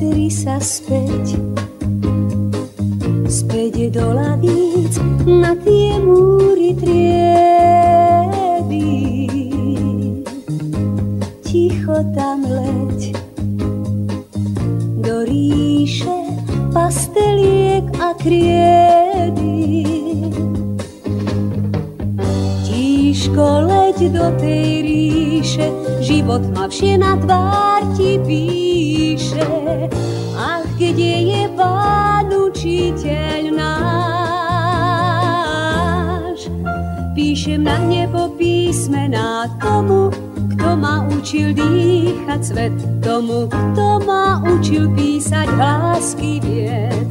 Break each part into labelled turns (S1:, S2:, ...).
S1: Pozri sa späť, späť do lavíc, na tie múry triedy. Ticho tam leď, do ríše pasteliek a kriedy. Tížko leď do tej ríše, život mavšie na tvár ti píše. Ach, kde je Pán učiteľ náš? Píšem na nebo písmená tomu, kto ma učil dýchať svet, tomu, kto ma učil písať hlásky vied.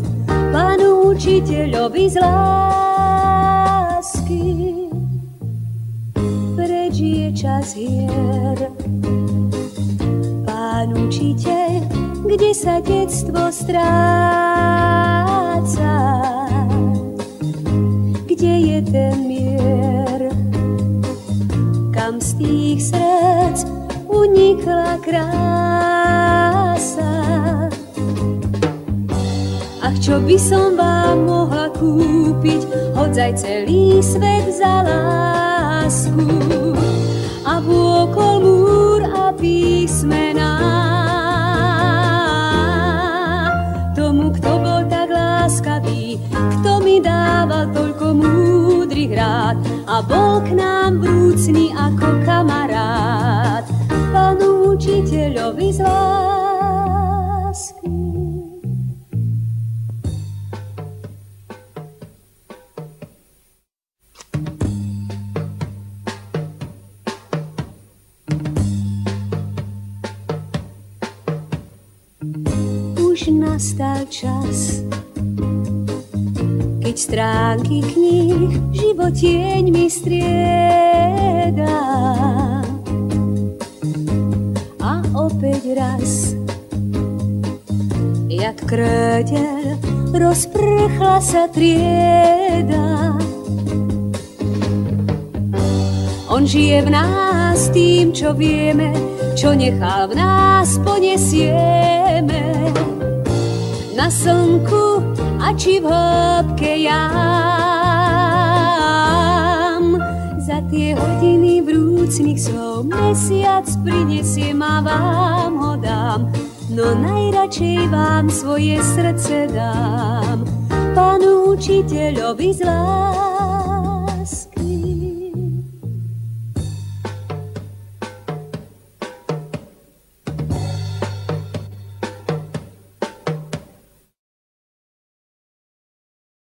S1: Pánu učiteľovi z lásky. Preč je čas hier. Pán učiteľ, kde sa detstvo stráca? Kde je ten mier? Kam z tých srdc unikla krása? Ach, čo by som vám mohla kúpiť, hodzaj celý svet za lásku. A vôkol múr a písmená. Tomu, kto bol tak láskavý, kto mi dával toľko múdrych rád a bol k nám vrúcný ako kamarát. Pánu učiteľovi z lásky. Už nastal čas, keď stránky kníh životieň mi strieda. A opäť raz, jak krdeľ, rozprchla sa trieda. On žije v nás tým, čo vieme, čo nechal v nás, ponesieme. Na slnku a či v hĺbke jam. Za tie hodiny vrúcnych slov mesiac prinesie a vám ho dám. No najradšej vám svoje srdce dám. Pánu učiteľovi z lásky.